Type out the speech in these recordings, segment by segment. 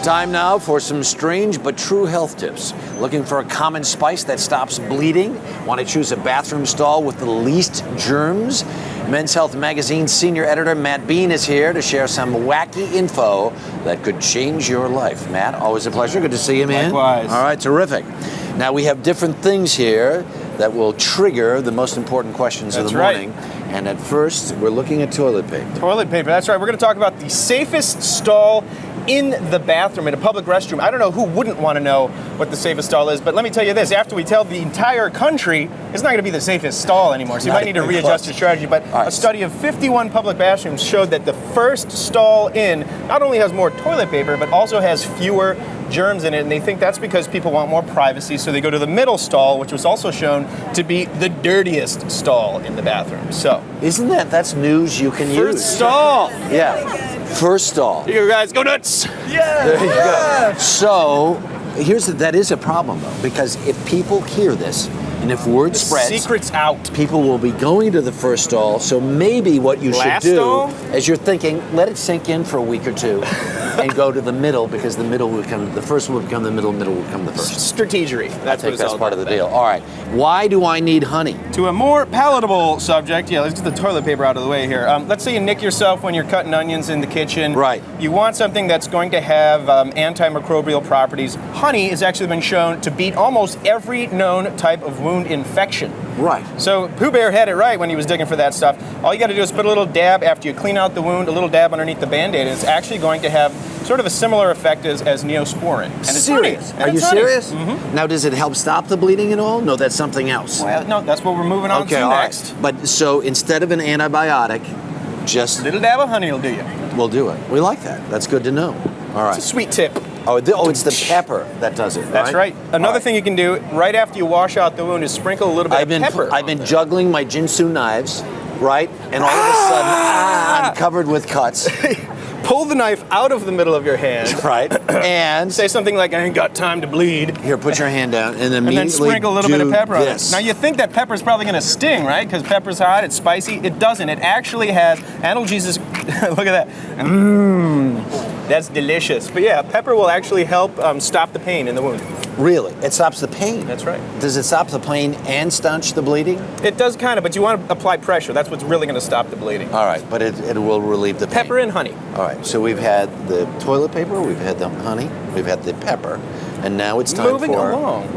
Time now for some strange but true health tips. Looking for a common spice that stops bleeding? Want to choose a bathroom stall with the least germs? Men's Health Magazine senior editor Matt Bean is here to share some wacky info that could change your life. Matt, always a pleasure. Good to see you, man. Likewise. All right, terrific. Now we have different things here that will trigger the most important questions of the morning. And at first, we're looking at toilet paper. Toilet paper, that's right. We're going to talk about the safest stall in the bathroom, in a public restroom. I don't know who wouldn't want to know what the safest stall is, but let me tell you this. After we tell the entire country, it's not going to be the safest stall anymore, so you might need to readjust your strategy. But a study of 51 public bathrooms showed that the first stall in not only has more toilet paper, but also has fewer germs in it, and they think that's because people want more privacy, so they go to the middle stall, which was also shown to be the dirtiest stall in the bathroom. So, isn't that's news you can use? First stall! Yeah, first stall. You guys go nuts! Yeah! There you go. So, that is a problem though, because if people hear this, and if word spreads, secret's out. People will be going to the first stall. So maybe what you should do, as you're thinking, let it sink in for a week or two, and go to the middle, because the first will become the middle will become the first. Strategery. I think that's part of the deal. All right. Why do I need honey? To a more palatable subject, let's get the toilet paper out of the way here. Let's say you nick yourself when you're cutting onions in the kitchen. Right. You want something that's going to have antimicrobial properties. Honey has actually been shown to beat almost every known type of wound infection. Right. So Pooh Bear had it right when he was digging for that stuff. All you got to do is put a little dab after you clean out the wound, a little dab underneath the Band-Aid, and it's actually going to have sort of a similar effect as Neosporin. And it's serious? Honey. Are you serious? Mm-hmm. Now, does it help stop the bleeding at all? No, that's something else. Well, no, that's what we're moving on to next. Right. But so instead of an antibiotic, just a little dab of honey will do you. We'll do it. We like that. That's good to know. All right. It's a sweet tip. Oh, it's the pepper that does it, That's right. Another thing you can do right after you wash out the wound is sprinkle a little bit of pepper. I've been juggling my Jinsu knives, right? And all of a sudden, I'm covered with cuts. Pull the knife out of the middle of your hand. Right. And say something like, I ain't got time to bleed. Here, put your hand down and immediately then sprinkle a little bit of pepper on it. Now, you this. think that pepper's probably going to sting, right? Because pepper's hot, it's spicy. It doesn't. It actually has analgesic. Look at that. That's delicious. But yeah, pepper will actually help stop the pain in the wound. Really? It stops the pain? That's right. Does it stop the pain and stanch the bleeding? It does kind of, but you want to apply pressure. That's what's really going to stop the bleeding. All right, but it will relieve the pain. Pepper and honey. All right, so we've had the toilet paper, we've had the honey, we've had the pepper, and now it's time for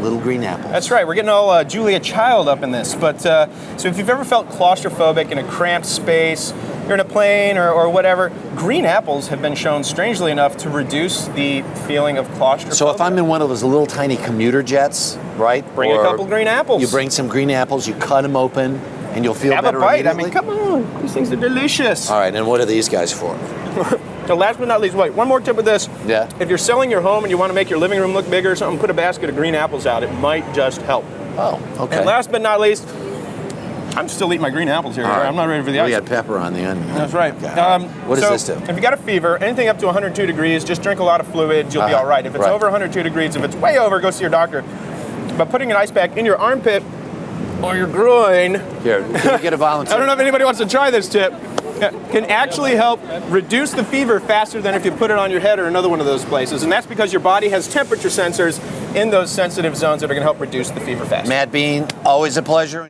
little green apples. That's right. We're getting all Julia Child up in this. But so if you've ever felt claustrophobic in a cramped space, you're in a plane or whatever, green apples have been shown, strangely enough, to reduce the feeling of claustrophobia. So if I'm in one of those little tiny commuter jets, right? Bring a couple green apples. You bring some green apples, you cut them open, and you'll feel better Have a bite. immediately. I mean, come on. These things are delicious. All right, and what are these guys for? So last but not least, wait, one more tip with this. Yeah. If you're selling your home and you want to make your living room look bigger or something, put a basket of green apples out. It might just help. Oh, okay. And last but not least, I'm still eating my green apples here. Right. I'm not ready for the ice. We got pepper on the onion. That's right. Okay. What does this do? If you got a fever, anything up to 102 degrees, just drink a lot of fluids. You'll be all right. If it's over 102 degrees, if it's way over, go see your doctor. But putting an ice pack in your armpit or your groin. Here, can we get a volunteer? I don't know if anybody wants to try this tip. Can actually help reduce the fever faster than if you put it on your head or another one of those places. And that's because your body has temperature sensors in those sensitive zones that are going to help reduce the fever faster. Matt Bean, always a pleasure.